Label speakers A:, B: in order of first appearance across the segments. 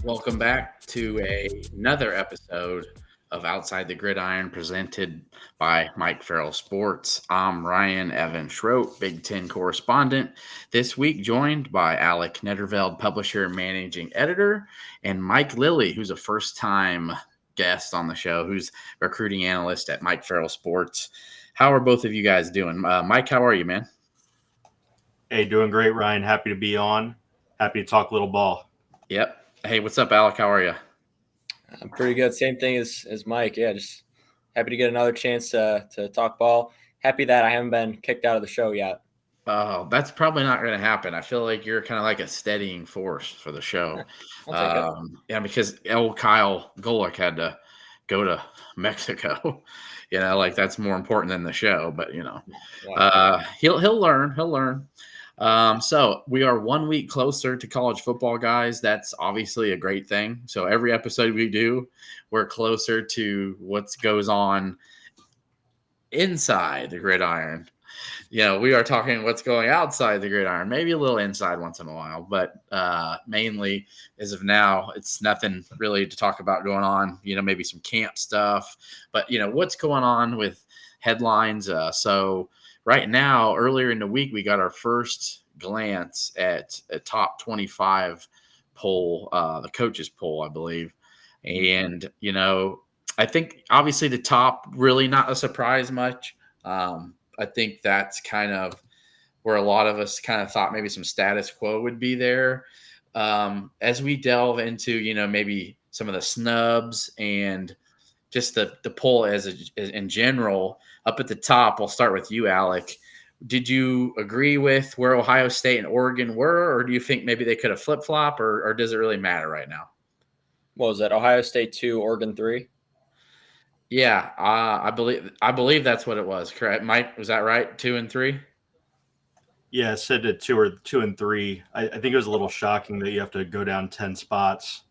A: Welcome back to another episode of Outside the Gridiron presented by Mike Farrell Sports. I'm Ryan Evan Schroet, Big Ten correspondent. This week joined by Alec Netterveld, publisher and managing editor, and Mike Lilly, who's a first-time guest on the show, who's recruiting analyst at Mike Farrell Sports. How are both of you guys doing? Mike, how are you, man?
B: Hey, doing great, Ryan. Happy to be on. Happy to talk little ball.
A: Yep. Hey, what's up, Alec? How are you?
C: I'm pretty good. Same thing as Mike. Yeah, just happy to get another chance to talk ball. Happy that I haven't been kicked out of the show yet.
A: Oh, that's probably not going to happen. I feel like you're kind of like a steadying force for the show.
C: I'll take it.
A: Yeah, because old Kyle Golick had to go to Mexico. Like that's more important than the show. But he'll learn. He'll learn. So we are 1 week closer to college football, guys. That's obviously a great thing. So every episode we do, we're closer to what goes on inside the gridiron. We are talking what's going outside the gridiron, maybe a little inside once in a while, but mainly as of now, it's nothing really to talk about going on, maybe some camp stuff, but what's going on with headlines. So right now, earlier in the week, we got our first glance at a top 25 poll, the coaches poll, I believe. And, I think obviously the top really not a surprise much. I think that's kind of where a lot of us kind of thought maybe some status quo would be there. As we delve into, maybe some of the snubs and just the poll in general, up at the top, I'll start with you, Alec. Did you agree with where Ohio State and Oregon were, or do you think maybe they could have flip-flop, or does it really matter right now?
C: What was that? Ohio State 2, Oregon 3?
A: Yeah, I believe that's what it was. Correct, Mike? Was that right? 2 and 3?
B: Yeah, I said at 2 and 3. I think it was a little shocking that you have to go down 10 spots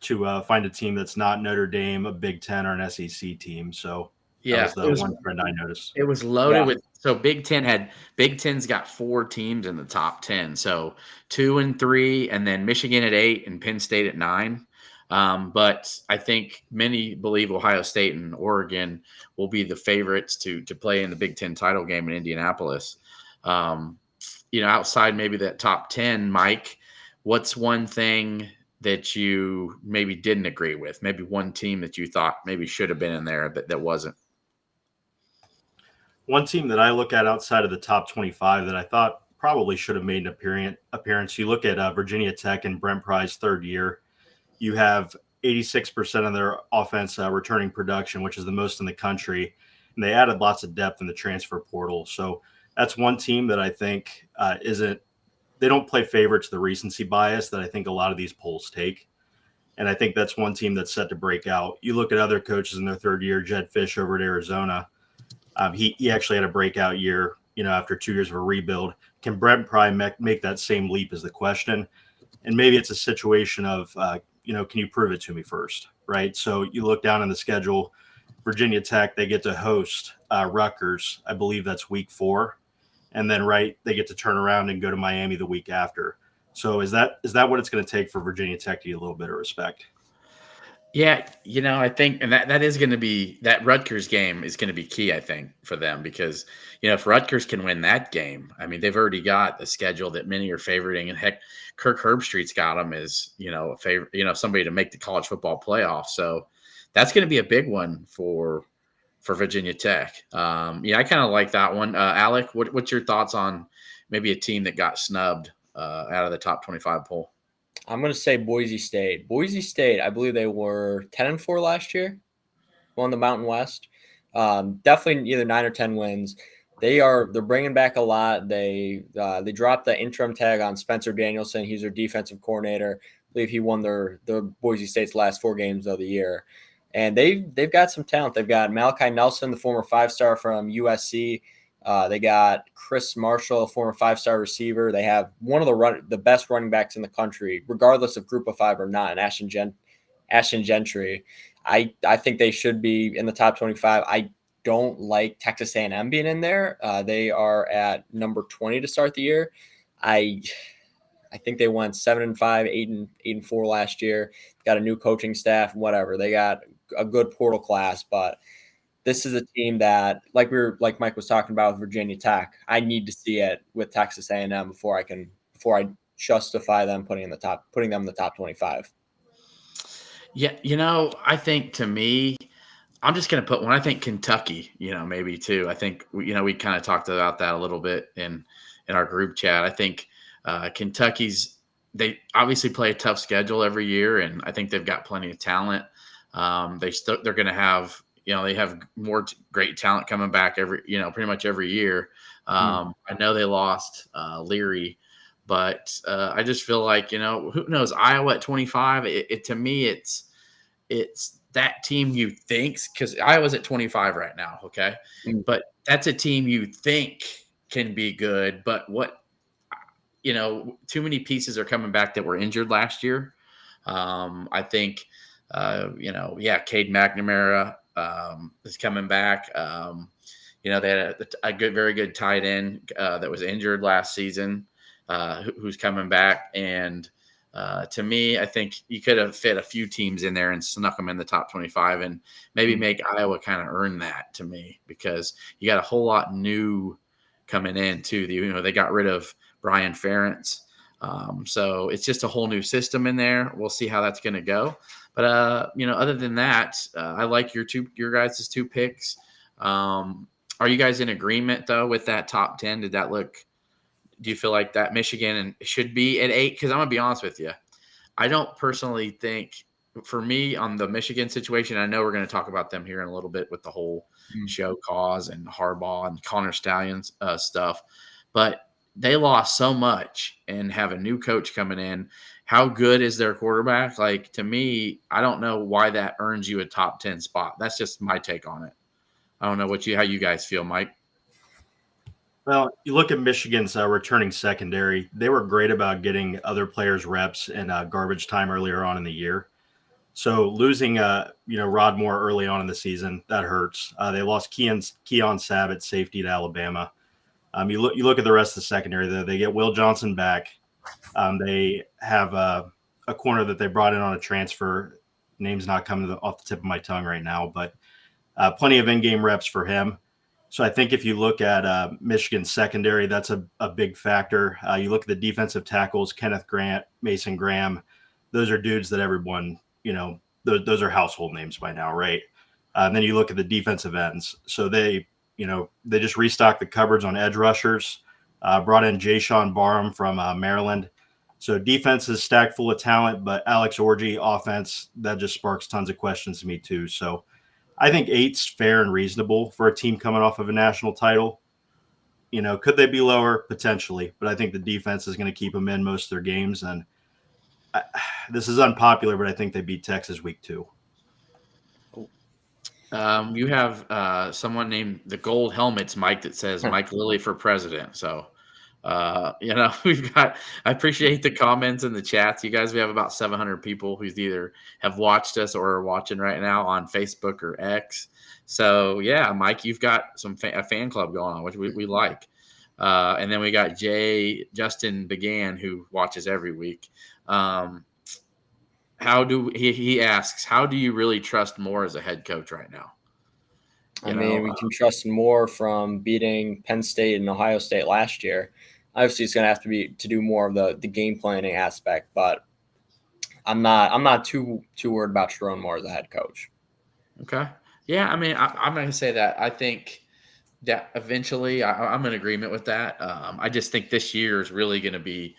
B: to find a team that's not Notre Dame, a Big Ten, or an SEC team. So
A: Yeah,
B: that was the one trend I noticed.
A: It was loaded with. So Big Ten's got 4 teams in the top 10. So 2 and 3, and then Michigan at 8 and Penn State at 9. But I think many believe Ohio State and Oregon will be the favorites to play in the Big Ten title game in Indianapolis. Outside maybe that top 10, Mike, what's one thing that you maybe didn't agree with? Maybe one team that you thought maybe should have been in there, but that wasn't.
B: One team that I look at outside of the top 25 that I thought probably should have made an appearance. You look at Virginia Tech and Brent Pry's third year. You have 86% of their offense returning production, which is the most in the country. And they added lots of depth in the transfer portal. So that's one team that I think they don't play favor to the recency bias that I think a lot of these polls take. And I think that's one team that's set to break out. You look at other coaches in their third year, Jed Fish over at Arizona. He actually had a breakout year, after 2 years of a rebuild. Can Brent Pry make that same leap is the question. And maybe it's a situation of, can you prove it to me first, right? So you look down in the schedule, Virginia Tech, they get to host Rutgers. I believe that's week 4. And then, they get to turn around and go to Miami the week after. So is that what it's going to take for Virginia Tech to get a little bit of respect?
A: Yeah, I think, and that is going to be, that Rutgers game is going to be key, I think, for them because, if Rutgers can win that game, I mean, they've already got a schedule that many are favoriting, and heck, Kirk Herbstreit's got them as, a favorite, somebody to make the college football playoff. So that's going to be a big one for Virginia Tech. I kind of like that one. Alec, what's your thoughts on maybe a team that got snubbed out of the top 25 poll?
C: I'm going to say Boise State. Boise State, I believe they were 10-4 last year, won the Mountain West. Definitely either 9 or 10 wins. They're bringing back a lot. They dropped the interim tag on Spencer Danielson. He's their defensive coordinator. I believe he won the Boise State's last 4 games of the year. And they've got some talent. They've got Malachi Nelson, the former 5-star from USC. They got Chris Marshall, a former 5-star receiver. They have one of the best running backs in the country, regardless of Group of 5 or not, and Ashton Gentry. I think they should be in the top 25. I don't like Texas A&M being in there. They are at number 20 to start the year. I think they went 7-5, 8-4 last year. Got a new coaching staff, whatever. They got a good portal class, but this is a team that, like Mike was talking about with Virginia Tech, I need to see it with Texas A&M before I justify them putting them in the top 25.
A: Yeah, I think to me, I'm just going to put one. I think Kentucky, maybe too. I think we kind of talked about that a little bit in our group chat. I think they obviously play a tough schedule every year, and I think they've got plenty of talent. They're going to have they have more great talent coming back pretty much every year. I know they lost Leary, but I just feel like who knows, Iowa at 25. To me, it's that team you think, because Iowa's at 25 right now, okay? But that's a team you think can be good, but too many pieces are coming back that were injured last year. I think, Cade McNamara is coming back. They had a very good tight end that was injured last season, who's coming back. And to me, I think you could have fit a few teams in there and snuck them in the top 25 and maybe make Iowa kind of earn that, to me, because you got a whole lot new coming in too. They got rid of Brian Ferentz. So it's just a whole new system in there. We'll see how that's going to go. But, other than that, I like your guys' two picks. Are you guys in agreement, though, with that top 10? Do you feel like that Michigan should be at 8? Because I'm going to be honest with you. I don't personally think, for me, on the Michigan situation, I know we're going to talk about them here in a little bit with the whole show cause and Harbaugh and Connor Stallions stuff. But they lost so much and have a new coach coming in. How good is their quarterback? Like, to me, I don't know why that earns you a top 10 spot. That's just my take on it. I don't know how you guys feel, Mike.
B: Well, you look at Michigan's returning secondary. They were great about getting other players reps in garbage time earlier on in the year. So losing, Rod Moore early on in the season, that hurts. They lost Keon Sabb at safety to Alabama. You look at the rest of the secondary, though. They get Will Johnson back. They have a corner that they brought in on a transfer. Name's not coming off the tip of my tongue right now, but plenty of in-game reps for him. So I think if you look at Michigan's secondary, that's a big factor. You look at the defensive tackles, Kenneth Grant, Mason Graham. Those are dudes that everyone, those are household names by now, right? And then you look at the defensive ends. So they just restocked the cupboards on edge rushers, brought in Jayshon Barham from Maryland. So defense is stacked full of talent, but Alex Orji offense, that just sparks tons of questions to me too. So I think 8's fair and reasonable for a team coming off of a national title. Could they be lower? Potentially, but I think the defense is going to keep them in most of their games. And this is unpopular, but I think they beat Texas week 2.
A: You have someone named the Gold Helmets, Mike, that says Mike Lilly for president. So, we've got, I appreciate the comments in the chats. You guys, we have about 700 people who either have watched us or are watching right now on Facebook or X. So, yeah, Mike, you've got a fan club going on, which we like. And then we got Justin Began, who watches every week. He asks, how do you really trust Moore as a head coach right now?
C: We can trust Moore from beating Penn State and Ohio State last year. Obviously, it's going to have to do more of the game planning aspect, but I'm not too worried about Sherrone Moore as a head coach.
A: Okay. Yeah, I'm going to say that. I think that eventually I'm in agreement with that. I just think this year is really going to be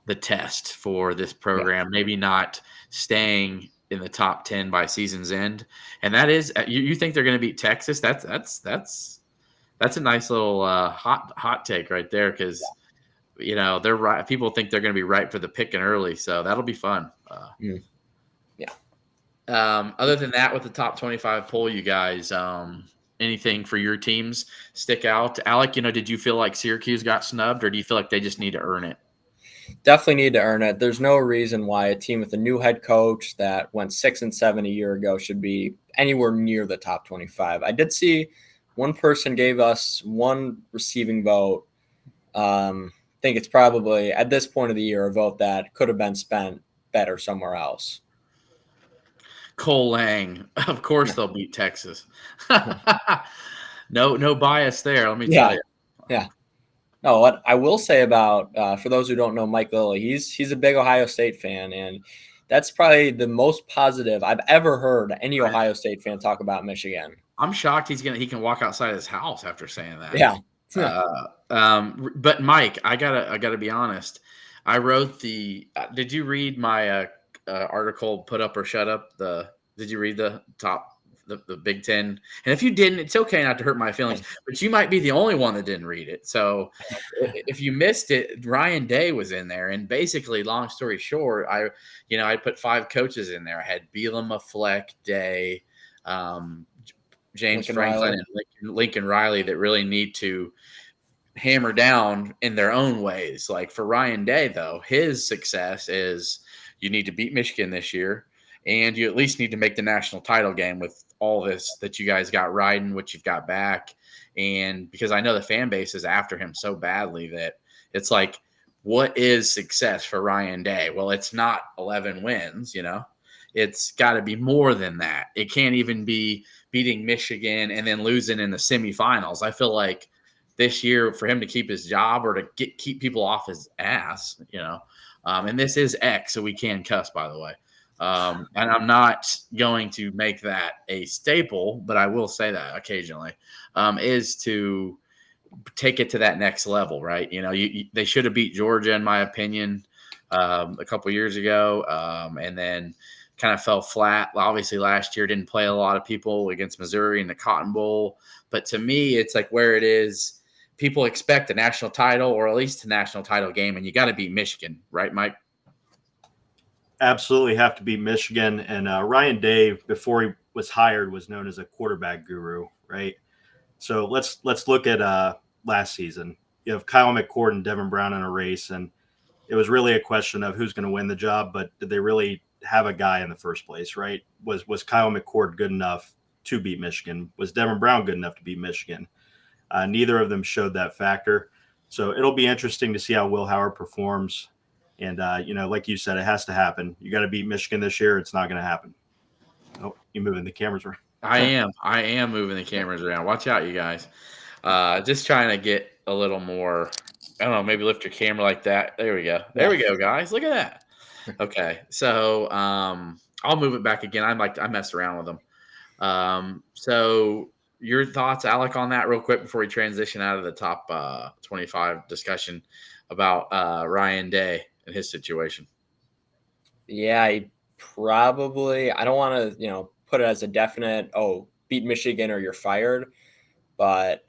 A: the test for this program. Yeah. Maybe not staying in the top 10 by season's end. And that is, you think they're going to beat Texas? That's a nice little hot take right there. Cause they're right. People think they're going to be ripe for the picking early. So that'll be fun. Other than that, with the top 25 poll, you guys, anything for your teams stick out? Alec, did you feel like Syracuse got snubbed, or do you feel like they just need to earn it?
C: Definitely need to earn it. There's no reason why a team with a new head coach that went 6-7 a year ago should be anywhere near the top 25. I did see one person gave us one receiving vote think it's probably at this point of the year a vote that could have been spent better somewhere else.
A: Cole Lang, of course they'll beat Texas. No bias there. Let me tell you.
C: Yeah. No, what I will say about for those who don't know Mike Lilly, he's a big Ohio State fan, and that's probably the most positive I've ever heard any Ohio State fan talk about Michigan.
A: I'm shocked he can walk outside his house after saying that.
C: Yeah.
A: But Mike, I gotta be honest. I wrote did you read my article, Put Up or Shut Up? Did you read the Big Ten? And if you didn't, it's okay not to hurt my feelings, but you might be the only one that didn't read it. So if you missed it, Ryan Day was in there. And basically, long story short, I put 5 coaches in there. I had Bielema, Fleck, Day, James Franklin, and Lincoln Riley that really need to hammer down in their own ways. Like for Ryan Day, though, his success is you need to beat Michigan this year, and you at least need to make the national title game with all this that you guys got riding, what you've got back. And because I know the fan base is after him so badly that it's like, what is success for Ryan Day? Well, it's not 11 wins, It's got to be more than that. It can't even be beating Michigan and then losing in the semifinals. I feel like this year for him to keep his job or to keep people off his ass, and this is X, so we can cuss, by the way. And I'm not going to make that a staple, but I will say that occasionally, is to take it to that next level, right? They should have beat Georgia, in my opinion, a couple years ago, and then kind of fell flat. Obviously, last year didn't play a lot of people against Missouri in the Cotton Bowl. But to me, it's like where it is, people expect a national title or at least a national title game, and you got to beat Michigan, right, Mike?
B: Absolutely have to beat Michigan. And Ryan Day, before he was hired, was known as a quarterback guru, right? So let's look at last season. You have Kyle McCord and Devin Brown in a race, and it was really a question of who's going to win the job, but did they really have a guy in the first place, right? Was Kyle McCord good enough to beat Michigan? Was Devin Brown good enough to beat Michigan? Neither of them showed that factor. So it'll be interesting to see how Will Howard performs. And, like you said, it has to happen. You got to beat Michigan this year. It's not going to happen. Oh, you're moving the cameras around.
A: I am moving the cameras around. Watch out, you guys. Just trying to get a little more, I don't know, maybe lift your camera like that. There we go. There we go, guys. Look at that. Okay. So I'll move it back again. I mess around with them. So your thoughts, Alec, on that real quick before we transition out of the top 25 discussion about Ryan Day and his situation.
C: Yeah, I don't want to, put it as a definite, beat Michigan or you're fired. But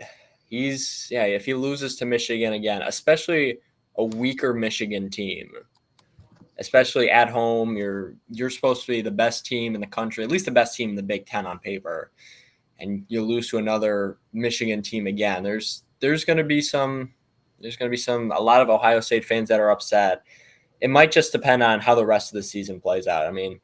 C: if he loses to Michigan again, especially a weaker Michigan team, especially at home, you're supposed to be the best team in the country, at least the best team in the Big Ten on paper, and you lose to another Michigan team again. There's going to be a lot of Ohio State fans that are upset. It might just depend on how the rest of the season plays out. I mean,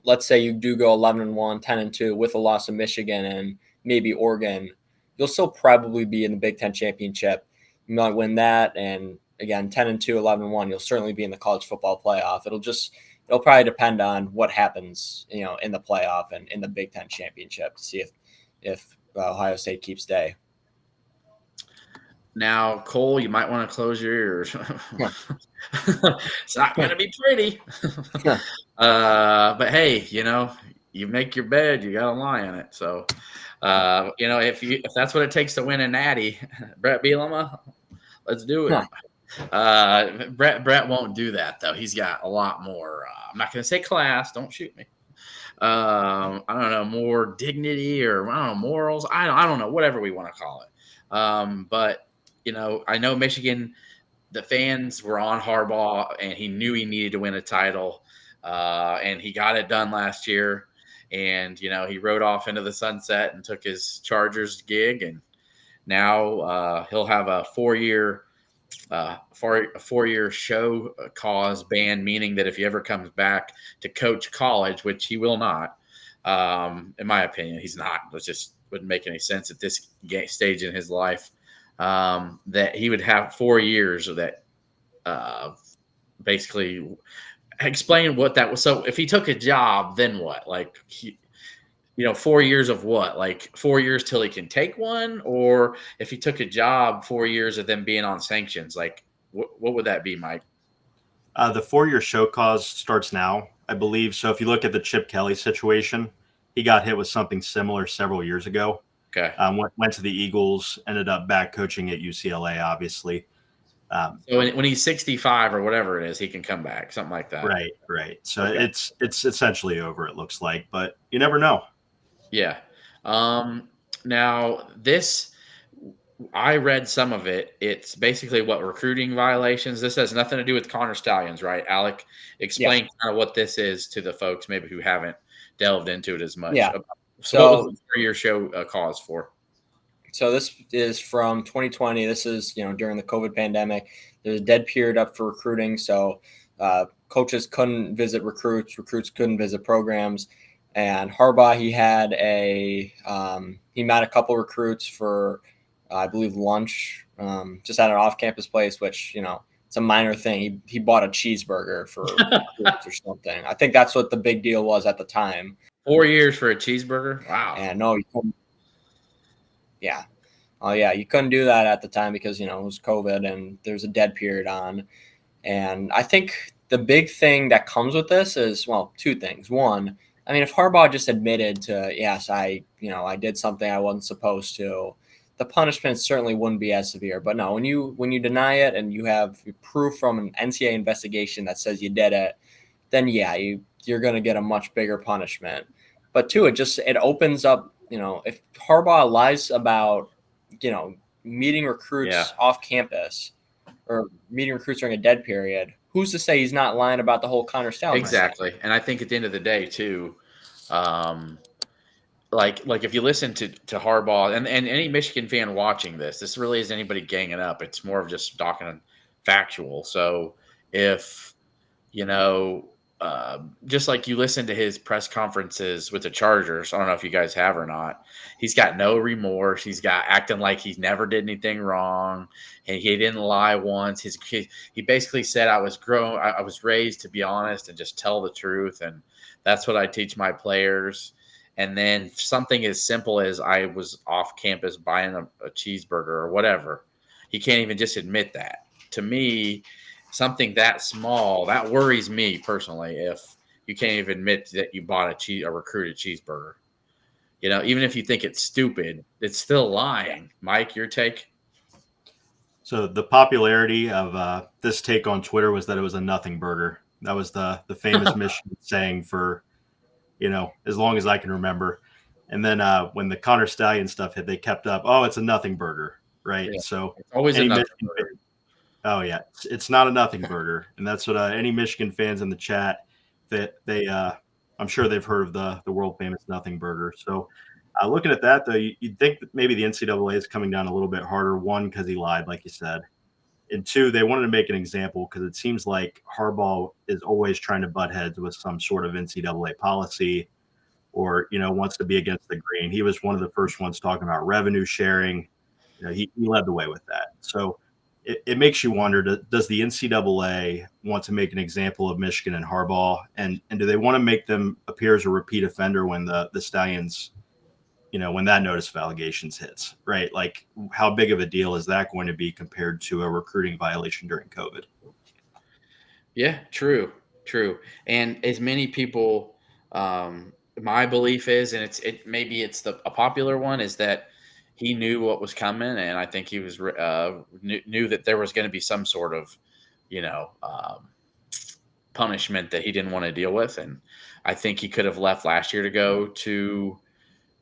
C: let's say you do go 11-1, 10-2 with a loss of Michigan and maybe Oregon, you'll still probably be in the Big Ten championship. You might win that, and again, 10-2, 11-1, you'll certainly be in the college football playoff. It'll probably depend on what happens, in the playoff and in the Big Ten championship to see if Ohio State keeps Day.
A: Now, Cole, you might want to close your ears. It's not going to be pretty. But hey, you make your bed, you got to lie in it. So, if that's what it takes to win a natty, Brett Bielema, let's do it. Brett won't do that, though. He's got a lot more. I'm not going to say class. Don't shoot me. I don't know, more dignity or I don't know, morals. I don't know, whatever we want to call it. But I know Michigan, the fans were on Harbaugh, and he knew he needed to win a title, and he got it done last year. And he rode off into the sunset and took his Chargers gig, and now he'll have a four-year show cause ban, meaning that if he ever comes back to coach college, which he will not, in my opinion, he's not. It just wouldn't make any sense at this stage in his life. that he would have 4 years of that. Basically, explain what that was. So if he took a job, then what? Like 4 years of what? Like 4 years till he can take one, or if he took a job, 4 years of them being on sanctions, like what would that be, Mike?
B: The 4-year show cause starts now, I believe. So if you look at the Chip Kelly situation, he got hit with something similar several years ago.
A: Okay.
B: Went to the Eagles, ended up back coaching at UCLA, obviously.
A: So when he's 65 or whatever it is, he can come back, something like that.
B: Right. So
A: Okay.
B: it's essentially over, it looks like, but you never know.
A: Yeah. Now this, I read some of it. It's basically what recruiting violations. This has nothing to do with Connor Stallions, right? Alec, explain kind of what this is to the folks maybe who haven't delved into it as much.
C: Yeah.
A: So what was the 4-year show cause for?
C: So this is from 2020. This is, during the COVID pandemic. There's a dead period up for recruiting. So coaches couldn't visit recruits couldn't visit programs. And Harbaugh, he met a couple recruits for, I believe, lunch, just at an off-campus place, which, it's a minor thing. He bought a cheeseburger for recruits or something. I think that's what the big deal was at the time.
A: 4 years for a cheeseburger? Wow.
C: And no, you couldn't. Yeah. Oh, yeah. You couldn't do that at the time because, it was COVID and there's a dead period on. And I think the big thing that comes with this is, well, two things. One, I mean, if Harbaugh just admitted to, yes, I did something I wasn't supposed to, the punishment certainly wouldn't be as severe. But no, when you deny it and you have proof from an NCAA investigation that says you did it, then yeah, you're going to get a much bigger punishment. But two, it opens up, if Harbaugh lies about, meeting recruits off campus or meeting recruits during a dead period, who's to say he's not lying about the whole Connor Stallions?
A: Exactly. And I think at the end of the day too, like if you listen to Harbaugh and any Michigan fan watching this really isn't anybody ganging up. It's more of just talking factual. So if, just like you listen to his press conferences with the Chargers, I don't know if you guys have or not. He's got no remorse. He's got acting like he never did anything wrong, and he didn't lie once. He basically said, I was raised to be honest and just tell the truth, and that's what I teach my players. And then something as simple as I was off campus buying a cheeseburger or whatever, he can't even just admit that. To me, something that small, that worries me personally. If you can't even admit that you bought a recruited cheeseburger, even if you think it's stupid, it's still lying. Mike, your take?
B: So the popularity of this take on Twitter was that it was a nothing burger. That was the famous Michigan saying for, as long as I can remember. And then when the Connor Stallion stuff hit, they kept up. Oh, it's a nothing burger, right?
A: Yeah.
B: So
A: it's always a nothing burger.
B: Oh yeah, it's not a nothing burger, and that's what any Michigan fans in the chat that I'm sure they've heard of the world famous nothing burger. So looking at that though, you'd think that maybe the NCAA is coming down a little bit harder. One, because he lied, like you said, and two, they wanted to make an example because it seems like Harbaugh is always trying to butt heads with some sort of NCAA policy, or wants to be against the grain. He was one of the first ones talking about revenue sharing. He led the way with that. So it makes you wonder, does the NCAA want to make an example of Michigan and Harbaugh? And do they want to make them appear as a repeat offender when the Stallions, when that notice of allegations hits, right? Like, how big of a deal is that going to be compared to a recruiting violation during COVID?
A: Yeah, true. And as many people, my belief is, and maybe it's a popular one, is that he knew what was coming, and I think he was knew that there was going to be some sort of, punishment that he didn't want to deal with, and I think he could have left last year to go to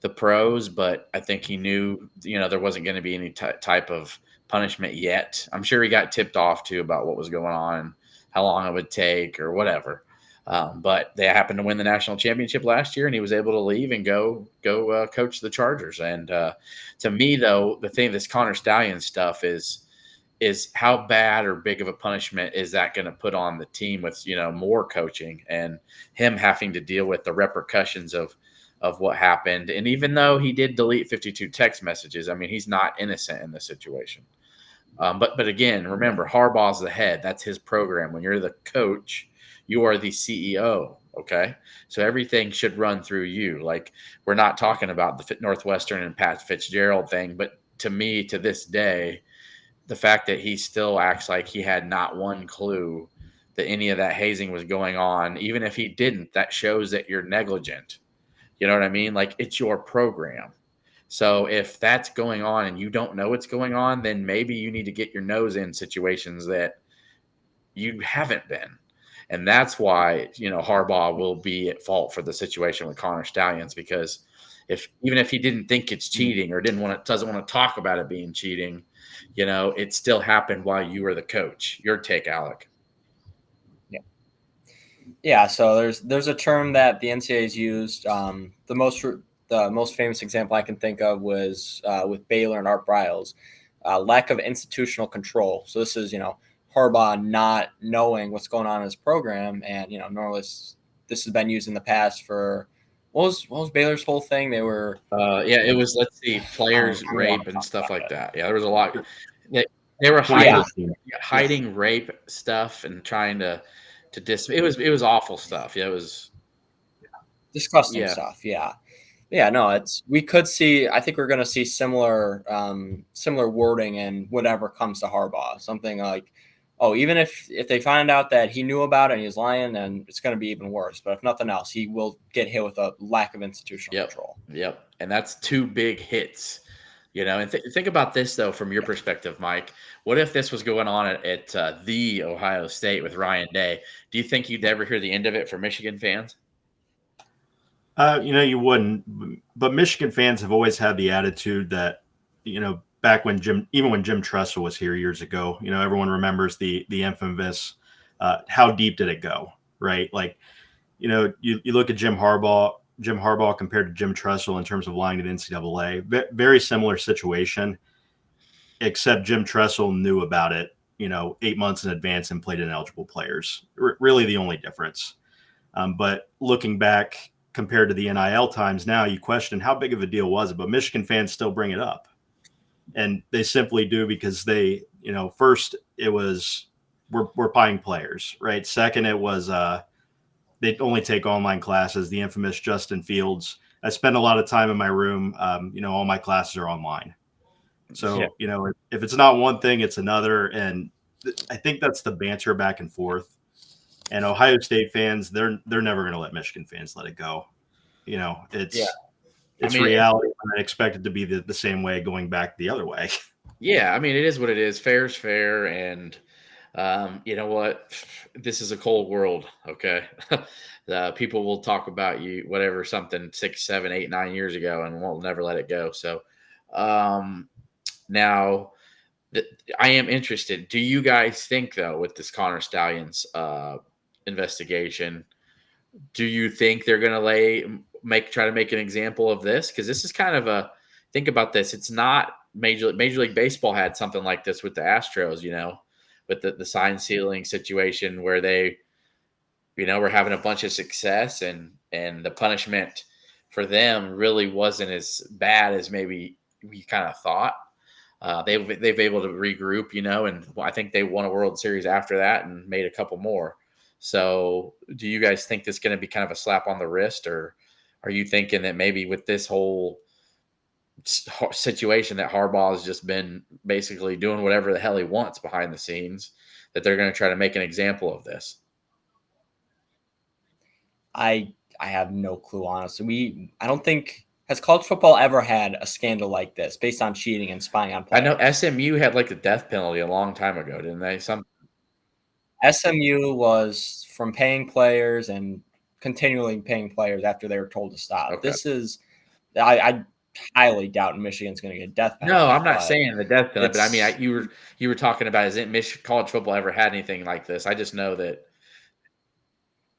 A: the pros, but I think he knew, there wasn't going to be any type of punishment yet. I'm sure he got tipped off too about what was going on, how long it would take, or whatever. But they happened to win the national championship last year, and he was able to leave and go coach the Chargers. And to me, though, the thing, this Connor Stallion stuff is how bad or big of a punishment is that going to put on the team with more coaching and him having to deal with the repercussions of of what happened. And even though he did delete 52 text messages, I mean, he's not innocent in this situation. But again, remember, Harbaugh's the head. That's his program. When you're the coach, you are the CEO. Okay, so everything should run through you. Like, we're not talking about the Northwestern and Pat Fitzgerald thing, but to me, to this day, the fact that he still acts like he had not one clue that any of that hazing was going on, even if he didn't, that shows that you're negligent. You know what I mean? Like, it's your program. So if that's going on and you don't know what's going on, then maybe you need to get your nose in situations that you haven't been. And that's why, Harbaugh will be at fault for the situation with Connor Stallions, because even if he didn't think it's cheating or doesn't want to talk about it being cheating, it still happened while you were the coach. Your take, Alec.
C: Yeah. So there's a term that the NCAA has used. The most famous example I can think of was with Baylor and Art Briles, lack of institutional control. So this is, Harbaugh not knowing what's going on in his program. And, normally this has been used in the past for, what was Baylor's whole thing? They were.
A: It was, let's see, players rape and stuff like that. Yeah, there was a lot. They were hiding rape stuff and trying to it was awful stuff. Yeah, it was
C: disgusting stuff. Yeah. Yeah, no, we could see. I think we're going to see similar wording in whatever comes to Harbaugh. Something like, even if they find out that he knew about it and he's lying, then it's going to be even worse. But if nothing else, he will get hit with a lack of institutional control.
A: Yep, and that's 2 big hits. And think about this, though, from your perspective, Mike. What if this was going on at the Ohio State with Ryan Day? Do you think you'd ever hear the end of it for Michigan fans?
B: You wouldn't. But Michigan fans have always had the attitude that, back when Jim Tressel was here years ago, everyone remembers the infamous how deep did it go, right? Like, you look at Jim Harbaugh compared to Jim Tressel in terms of lying to the NCAA. Very similar situation, except Jim Tressel knew about it, 8 months in advance and played ineligible players. Really the only difference. But looking back compared to the NIL times now, you question how big of a deal was it, but Michigan fans still bring it up. And they simply do because they, first it was, we're buying players, right? Second, it was, they only take online classes, the infamous Justin Fields. I spend a lot of time in my room. All my classes are online. So, if it's not one thing, it's another. And I think that's the banter back and forth. And Ohio State fans, they're never going to let Michigan fans let it go. It's reality. I expect it to be the same way going back the other way.
A: Yeah, it is what it is. Fair's fair. And you know what? This is a cold world, okay? People will talk about you, whatever, something 6, 7, 8, 9 years ago, and we'll never let it go. So now I am interested. Do you guys think, though, with this Connor Stallions investigation, do you think they're going to try to make an example of this? Because this is kind of think about this. It's not Major League Baseball had something like this with the Astros, with the sign sealing situation where they, were having a bunch of success and the punishment for them really wasn't as bad as maybe we kind of thought. They've been able to regroup, and I think they won a World Series after that and made a couple more. So do you guys think this is going to be kind of a slap on the wrist, or are you thinking that maybe with this whole situation that Harbaugh has just been basically doing whatever the hell he wants behind the scenes, that they're going to try to make an example of this?
C: I have no clue, honestly. I don't think, has college football ever had a scandal like this based on cheating and spying on players?
A: I know SMU had like the death penalty a long time ago, didn't they?
C: SMU was from paying players and continually paying players after they were told to stop. Okay. This is, I highly doubt Michigan's going to get a death penalty.
A: No, I'm not saying the death penalty, but you were talking about, has college football ever had anything like this? I just know that.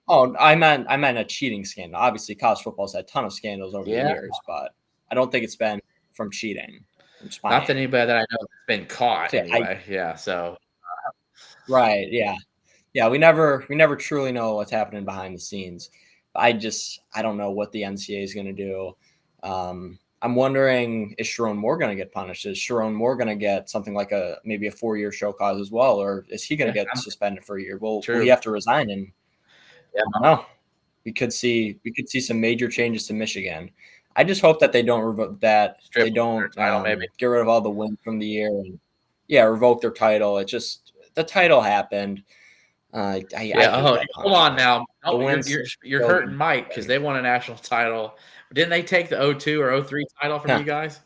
C: Oh, I meant a cheating scandal. Obviously, college football's had a ton of scandals over the years, but I don't think it's been from cheating.
A: Not that anybody that I know has been caught anyway. So.
C: Right. Yeah. Yeah. We never truly know what's happening behind the scenes. I don't know what the NCAA is going to do. I'm wondering, is Sherrone Moore going to get punished? Is Sherrone Moore going to get something like maybe a 4-year show cause as well, or is he going to get suspended for a year? Will he have to resign? And I don't know. We could see some major changes to Michigan. I just hope that they don't revoke that. They don't get rid of all the wins from the year and revoke their title. It just the title happened.
A: Hold on now. You're hurting Mike because they won a national title. Didn't they take the 02 or 03 title from you guys?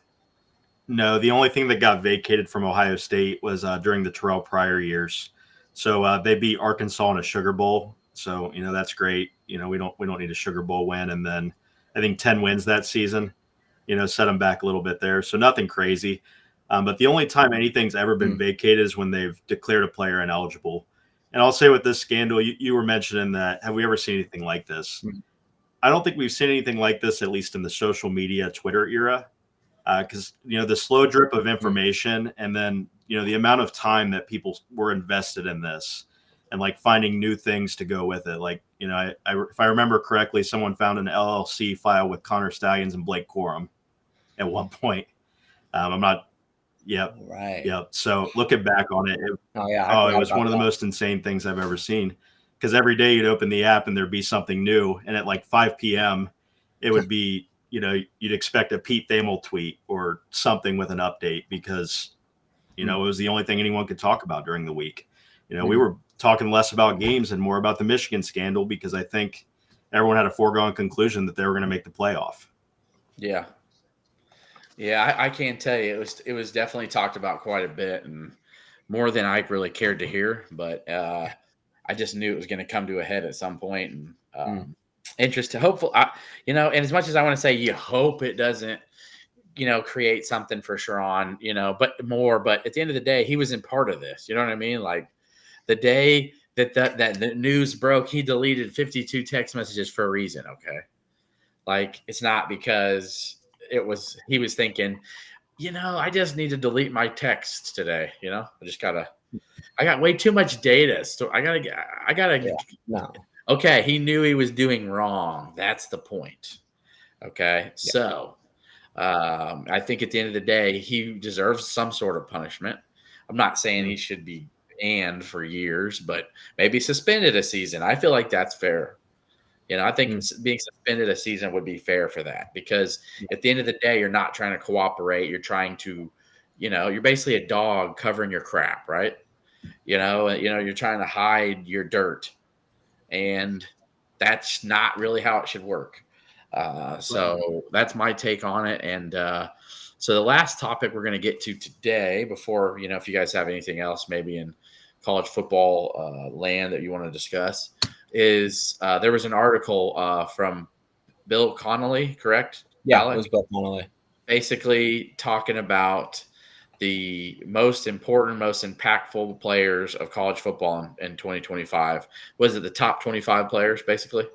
B: No, the only thing that got vacated from Ohio State was during the Terrell Pryor years. So they beat Arkansas in a Sugar Bowl. So that's great. We don't need a Sugar Bowl win, and then I think 10 wins that season. Set them back a little bit there. So nothing crazy. But the only time anything's ever been vacated is when they've declared a player ineligible. And I'll say with this scandal, you were mentioning that, have we ever seen anything like this? I don't think we've seen anything like this, at least in the social media Twitter era, because, the slow drip of information and then, the amount of time that people were invested in this and like finding new things to go with it. Like, if I remember correctly, someone found an LLC file with Connor Stallions and Blake Corum at one point. I'm not. Yep.
C: Right.
B: Yep. So looking back on it, it was one of the most insane things I've ever seen. Because every day you'd open the app and there'd be something new, and at like 5 p.m. it would be, you'd expect a Pete Thamel tweet or something with an update because, it was the only thing anyone could talk about during the week. We were talking less about games and more about the Michigan scandal because I think everyone had a foregone conclusion that they were going to make the playoff.
A: Yeah. Yeah, I can't tell you. It was definitely talked about quite a bit and more than I really cared to hear. But I just knew it was going to come to a head at some point. And interesting. Hopeful, and as much as I want to say you hope it doesn't, create something for Sherrone, but at the end of the day, he was in part of this. You know what I mean? Like the day that the news broke, he deleted 52 text messages for a reason. Okay. Like it's not because he was thinking, I just need to delete my texts today. I got way too much data. So
C: No.
A: Okay. He knew he was doing wrong. That's the point. Okay. Yeah. So I think at the end of the day, he deserves some sort of punishment. I'm not saying he should be banned for years, but maybe suspended a season. I feel like that's fair. I think being suspended a season would be fair for that because at the end of the day, you're not trying to cooperate. You're trying to, you're basically a dog covering your crap, right? You're trying to hide your dirt, and that's not really how it should work. So that's my take on it. And so the last topic we're going to get to today, before if you guys have anything else, maybe in college football land that you want to discuss. Is there was an article from Bill Connolly, correct?
C: Yeah, Alex? It was Bill Connolly.
A: Basically talking about the most important, most impactful players of college football in 2025. Was it the top 25 players, basically?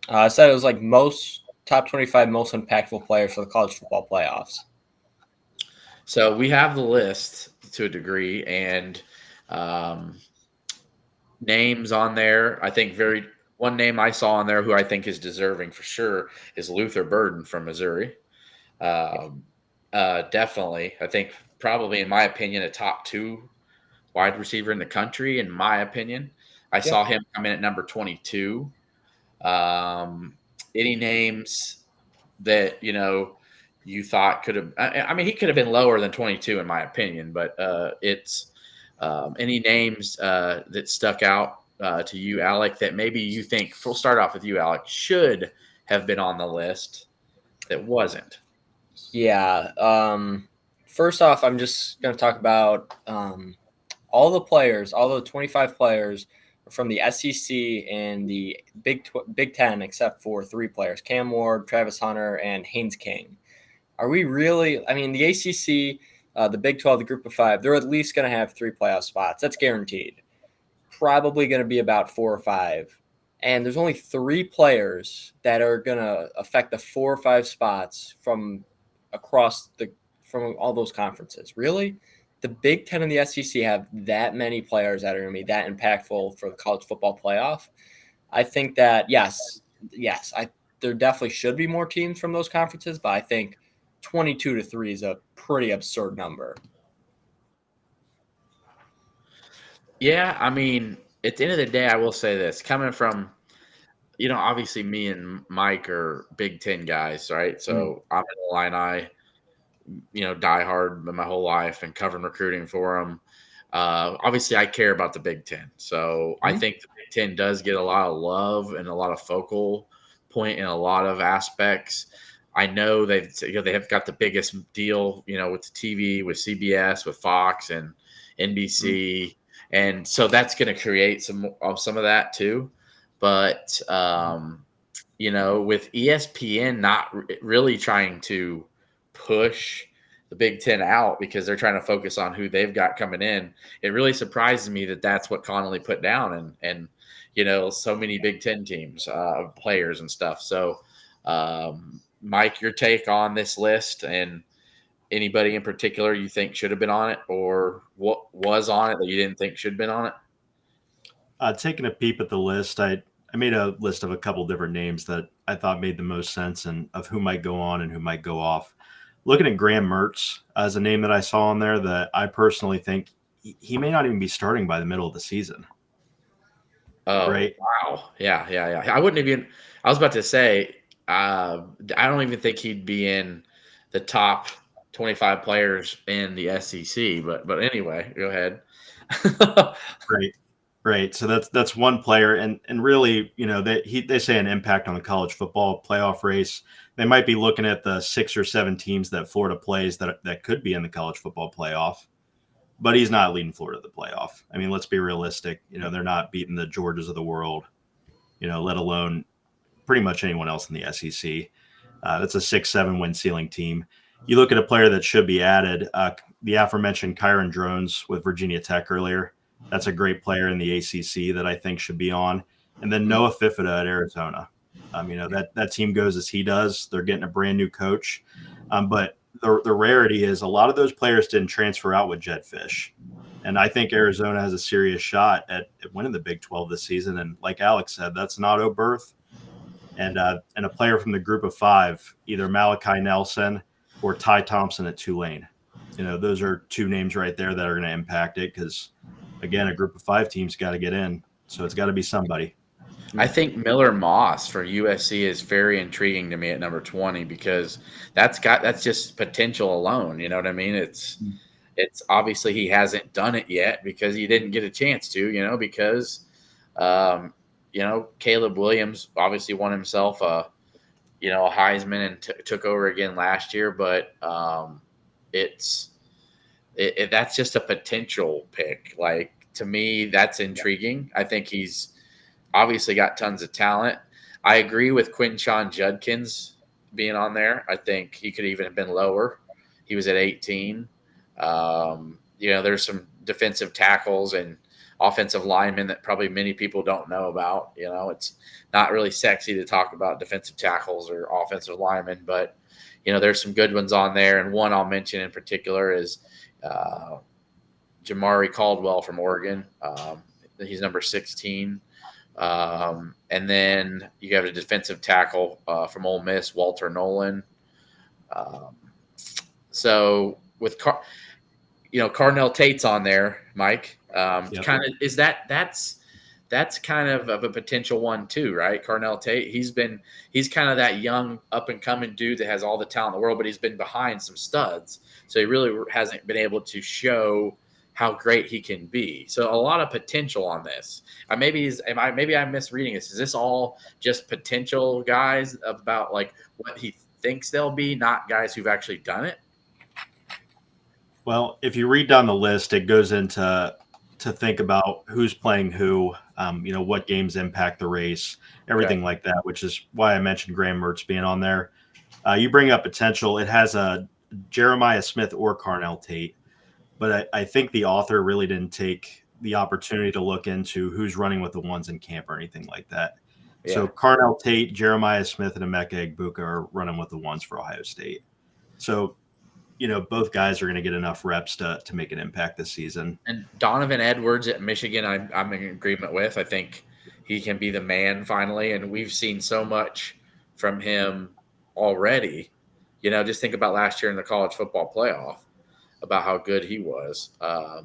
C: I said it was like top 25 most impactful players for the college football playoffs.
A: So we have the list to a degree, and names on there. I think one name I saw on there who I think is deserving for sure is Luther Burden from Missouri. Definitely. I think probably, in my opinion, a top 2 wide receiver in the country, in my opinion. I saw him come in at number 22. Any names that, you thought could have, I mean, he could have been lower than 22 in my opinion, but it's any names that stuck out to you, Alec, that maybe you think, we'll start off with you, Alec, should have been on the list that wasn't?
C: Yeah. First off, I'm just going to talk about all the 25 players from the SEC and the Big Ten, except for 3 players, Cam Ward, Travis Hunter, and Haynes King. Are we really – I mean, the ACC, the Big 12, the Group of 5, they're at least going to have 3 playoff spots. That's guaranteed. Probably going to be about 4 or 5. And there's only 3 players that are going to affect the 4 or 5 spots from all those conferences. Really? The Big Ten and the SEC have that many players that are going to be that impactful for the college football playoff. I think that, yes, yes, there definitely should be more teams from those conferences, but I think 22-3 is a pretty absurd number.
A: Yeah, I mean, at the end of the day, I will say this: coming from, obviously me and Mike are Big Ten guys, right? So I'm in the Illini, die hard my whole life and covering recruiting for them. Obviously, I care about the Big Ten, so I think the Big Ten does get a lot of love and a lot of focal point in a lot of aspects. I know they have got the biggest deal, with the TV, with CBS, with Fox, and NBC, and so that's going to create some of that too. But with ESPN not really trying to push the Big Ten out because they're trying to focus on who they've got coming in. It really surprises me that that's what Connolly put down, and so many Big Ten teams, players and stuff. So, Mike, your take on this list and anybody in particular you think should have been on it, or what was on it that you didn't think should have been on it?
B: Taking a peep at the list, I made a list of a couple different names that I thought made the most sense and of who might go on and who might go off. Looking at Graham Mertz as a name that I saw on there that I personally think he may not even be starting by the middle of the season.
A: Oh,
B: right?
A: Wow. Yeah. I wouldn't even – I was about to say I don't even think he'd be in the top 25 players in the SEC. But anyway, go ahead.
B: Right. So that's one player, and really, they say an impact on the college football playoff race. They might be looking at the 6 or 7 teams that Florida plays that could be in the college football playoff, but he's not leading Florida to the playoff. I mean, let's be realistic. They're not beating the Georgias of the world, let alone pretty much anyone else in the SEC. That's a 6-7 win ceiling team. You look at a player that should be added, the aforementioned Kyron Drones with Virginia Tech earlier. That's a great player in the ACC that I think should be on. And then Noah Fifita at Arizona. That team goes as he does. They're getting a brand new coach. But the rarity is a lot of those players didn't transfer out with Jedd Fisch. And I think Arizona has a serious shot at winning the Big 12 this season. And like Alex said, that's an auto berth. And a player from the group of 5, either Malachi Nelson or Ty Thompson at Tulane. Those are 2 names right there that are going to impact it because, again, a group of 5 teams got to get in. So it's got to be somebody.
A: I think Miller Moss for USC is very intriguing to me at number 20 because that's just potential alone. You know what I mean? It's obviously he hasn't done it yet because he didn't get a chance to, because Caleb Williams obviously won himself a Heisman and took over again last year, but that's just a potential pick. Like, to me, that's intriguing. I think he's obviously got tons of talent. I agree with Quinshon Judkins being on there. I think he could even have been lower. He was at 18. There's some defensive tackles and offensive linemen that probably many people don't know about. It's not really sexy to talk about defensive tackles or offensive linemen, but, there's some good ones on there. And one I'll mention in particular is Jamari Caldwell from Oregon. He's number 16. And then you have a defensive tackle from Ole Miss, Walter Nolan. So with Carnell Tate's on there, Mike. Kind of is that's kind of a potential one too, right? Carnell Tate. He's kind of that young up and coming dude that has all the talent in the world, but he's been behind some studs, so he really hasn't been able to show how great he can be. So a lot of potential on this. Maybe I'm misreading this. Is this all just potential guys about like what he thinks they'll be, not guys who've actually done it?
B: Well, if you read down the list, it goes into to think about who's playing who, what games impact the race, everything like that, which is why I mentioned Graham Mertz being on there. You bring up potential. It has a Jeremiah Smith or Carnell Tate, but I think the author really didn't take the opportunity to look into who's running with the ones in camp or anything like that. Yeah. So Carnell Tate, Jeremiah Smith, and Emeka Egbuka are running with the ones for Ohio State. So, both guys are going to get enough reps to make an impact this season.
A: And Donovan Edwards at Michigan, I'm in agreement with. I think he can be the man finally. And we've seen so much from him already. Just think about last year in the college football playoff about how good he was.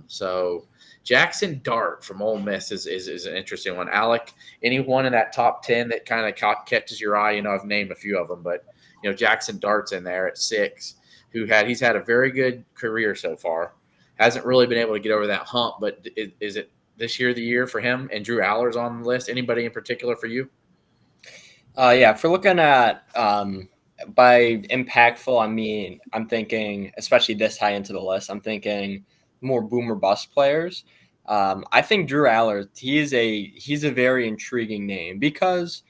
A: So Jackson Dart from Ole Miss is an interesting one. Alec, anyone in that top 10 that kind of catches your eye? I've named a few of them, but Jackson Dart's in there at 6, he's had a very good career so far. Hasn't really been able to get over that hump, but is it this year the year for him? And Drew Aller's on the list. Anybody in particular for you?
C: Yeah, if we're looking at by impactful, I'm thinking, especially this high into the list, I'm thinking more boomer bust players. I think Drew Aller, he's a very intriguing name because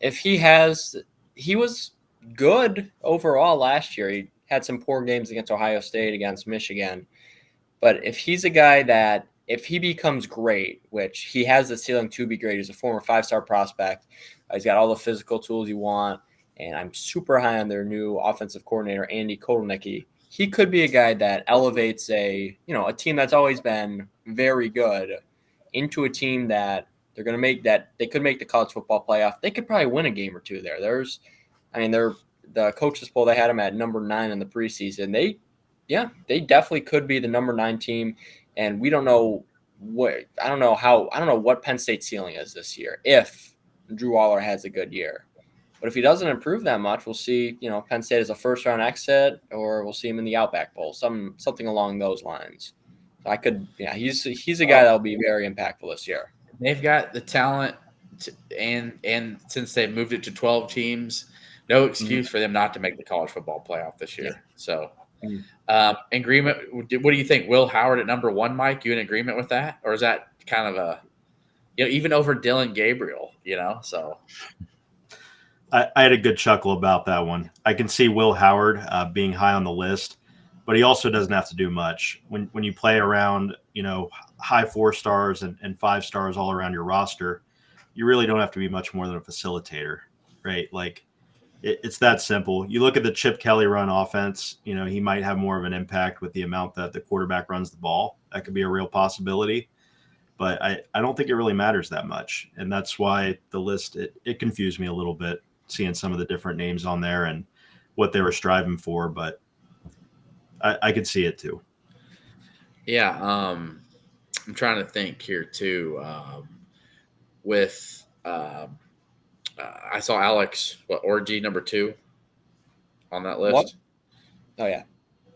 C: if he was good overall last year. He had some poor games against Ohio State, against Michigan. But if he's a guy that, if he becomes great, which he has the ceiling to be great, he's a former 5-star prospect. He's got all the physical tools you want. And I'm super high on their new offensive coordinator, Andy Kotelnicki. He could be a guy that elevates a team that's always been very good into a team that they're going to make, that they could make the college football playoff. They could probably win a game or two there. The coaches poll, they had them at number 9 in the preseason. They definitely could be the number 9 team. And we don't know I don't know what Penn State's ceiling is this year if Drew Aller has a good year. But if he doesn't improve that much, we'll see, Penn State as a first-round exit, or we'll see him in the Outback Bowl, something along those lines. He's a guy that'll be very impactful this year.
A: They've got the talent, and since they've moved it to 12 teams, no excuse for them not to make the college football playoff this year. Yeah. So, agreement. What do you think? Will Howard at number 1, Mike? You in agreement with that, or is that kind of a, even over Dylan Gabriel? So.
B: I had a good chuckle about that one. I can see Will Howard being high on the list, but he also doesn't have to do much. When you play around, high 4 stars and 5 stars all around your roster, you really don't have to be much more than a facilitator, right? Like it's that simple. You look at the Chip Kelly run offense, he might have more of an impact with the amount that the quarterback runs the ball. That could be a real possibility. But I don't think it really matters that much. And that's why the list, it confused me a little bit, seeing some of the different names on there and what they were striving for, but I could see it too.
A: Yeah. I'm trying to think here too. I saw Alex, Orgy number 2 on that list.
C: What? Oh yeah.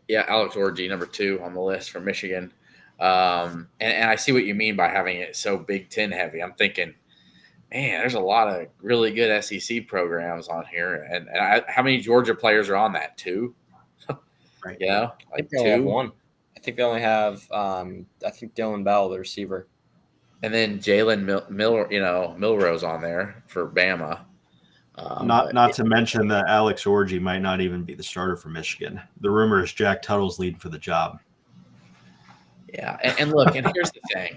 A: Yeah. Alex Orgy number 2 on the list for Michigan. And I see what you mean by having it so Big Ten heavy. I'm thinking, man, there's a lot of really good SEC programs on here. And how many Georgia players are on that? 2?
B: Right.
C: Like 2. 1. I think they only have Dylan Bell, the receiver.
A: And then Jalen Milrose on there for Bama.
B: Not to mention that Alex Orgy might not even be the starter for Michigan. The rumor is Jack Tuttle's leading for the job.
A: Yeah, and look, and here's the thing.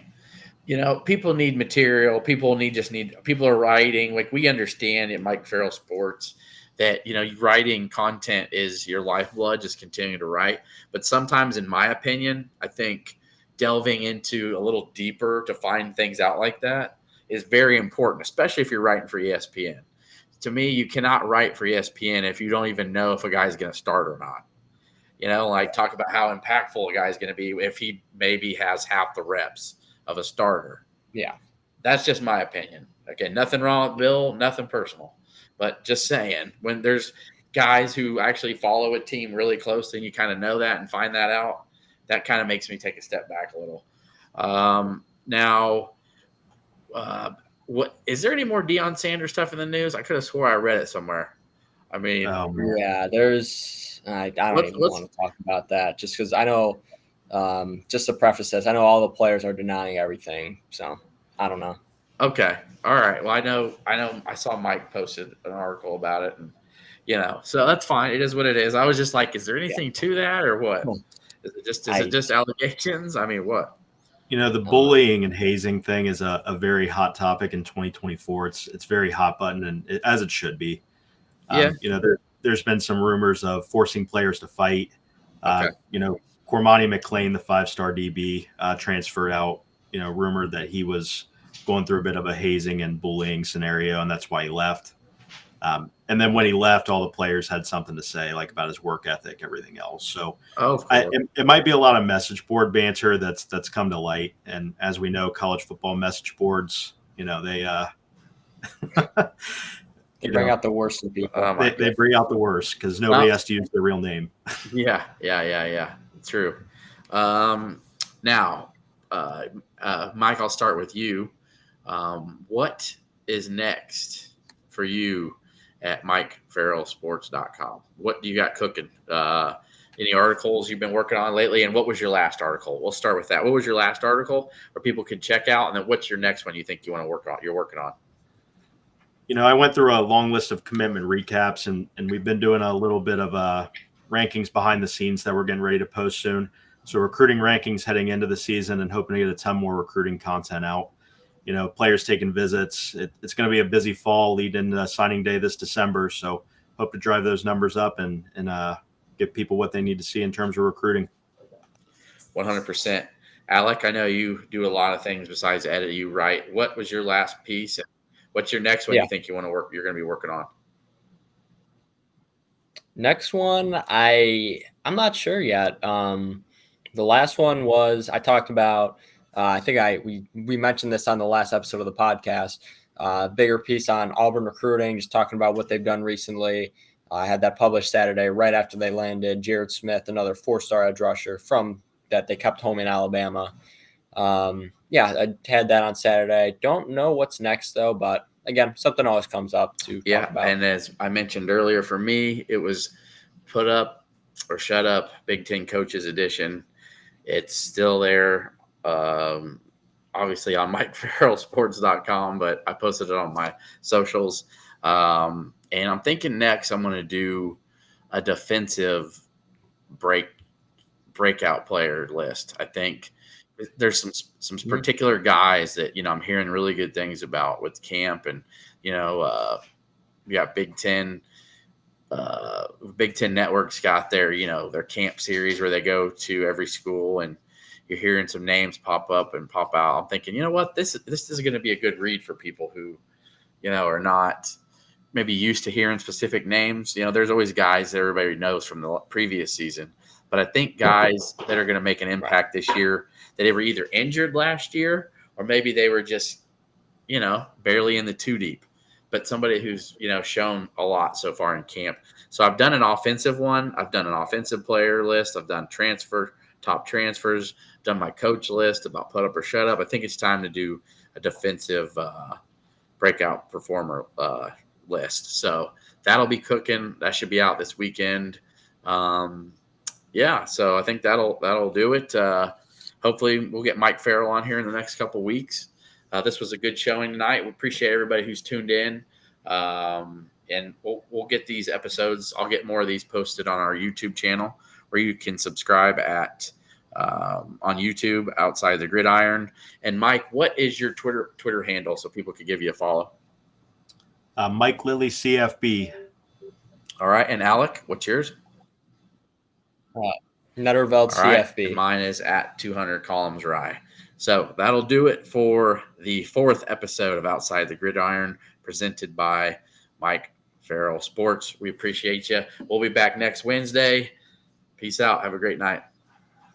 A: People need material. People are writing. Like, we understand at Mike Farrell Sports that, writing content is your lifeblood, just continuing to write. But sometimes, in my opinion, I think delving into a little deeper to find things out like that is very important, especially if you're writing for ESPN. To me, you cannot write for ESPN if you don't even know if a guy's going to start or not. Talk about how impactful a guy's going to be if he maybe has half the reps of a starter.
C: Yeah.
A: That's just my opinion. Okay, nothing wrong with Bill, nothing personal. But just saying, when there's guys who actually follow a team really closely and you kind of know that and find that out, that kind of makes me take a step back a little. What is there any more Deion Sanders stuff in the news? I could have swore I read it somewhere.
C: There's I don't even want to talk about that just because I know, just to preface this, I know all the players are denying everything, so I don't know.
A: Okay, all right. Well, I know. I saw Mike posted an article about it, and so that's fine. It is what it is. I was just like, is there anything to that or what? Is it just allegations? I mean, what?
B: The bullying and hazing thing is a very hot topic in 2024. It's very hot button, and as it should be. There's been some rumors of forcing players to fight.
A: Okay.
B: Cormani McClain, the 5-star DB, transferred out. Rumored that he was going through a bit of a hazing and bullying scenario, and that's why he left. And then when he left, all the players had something to say, like about his work ethic, everything else. So it might be a lot of message board banter that's come to light. And as we know, college football message boards, they
C: they bring out the worst in people.
B: They bring out the worst because nobody has to use their real name.
A: Yeah. True. Now, Mike, I'll start with you. What is next for you at MikeFarrellSports.com? What do you got cooking? Any articles you've been working on lately? And what was your last article? We'll start with that. What was your last article where people can check out? And then what's your next one you think you want to work on? You're working on?
B: I went through a long list of commitment recaps, and we've been doing a little bit of rankings behind the scenes that we're getting ready to post soon. So recruiting rankings heading into the season and hoping to get a ton more recruiting content out. Players taking visits. It's going to be a busy fall leading into signing day this December. So hope to drive those numbers up and give people what they need to see in terms of recruiting.
A: 100%. Alec, I know you do a lot of things besides edit. You write. What was your last piece? What's your next one you think you're going to be working on?
C: Next one, I'm not sure yet. The last one was I talked about. I think we mentioned this on the last episode of the podcast. Bigger piece on Auburn recruiting, just talking about what they've done recently. I had that published Saturday right after they landed Jared Smith, another 4-star edge rusher from that they kept home in Alabama. I had that on Saturday. Don't know what's next though, but again, something always comes up to talk about.
A: And as I mentioned earlier, for me, it was Put Up or Shut Up Big Ten Coaches Edition. It's still there. Obviously on MikeFarrellSports.com, but I posted it on my socials. And I'm thinking next I'm going to do a defensive breakout player list. I think there's some particular guys that, I'm hearing really good things about with camp, and, we got Big Ten Network's got their camp series where they go to every school, and you're hearing some names pop up and pop out. I'm thinking, this is going to be a good read for people who, are not maybe used to hearing specific names. There's always guys that everybody knows from the previous season, but I think guys that are going to make an impact this year that they were either injured last year or maybe they were just, barely in the 2 deep, but somebody who's, shown a lot so far in camp. So I've done an offensive one. I've done an offensive player list. I've done top transfers, done my coach list about Put Up or Shut Up. I think it's time to do a defensive breakout performer list. So that'll be cooking. That should be out this weekend. So I think that'll do it. Hopefully we'll get Mike Farrell on here in the next couple of weeks. This was a good showing tonight. We appreciate everybody who's tuned in. And we'll get these episodes. I'll get more of these posted on our YouTube channel, where you can subscribe on YouTube, Outside the Gridiron. And Mike, what is your Twitter handle so people could give you a follow?
B: Mike Lilly CFB.
A: All right. And Alec, what's yours?
C: Netterveld CFB.
A: Right. Mine is at 200 Columns Rye. So that'll do it for the 4th episode of Outside the Gridiron, presented by Mike Farrell Sports. We appreciate you. We'll be back next Wednesday. Peace out. Have a great night.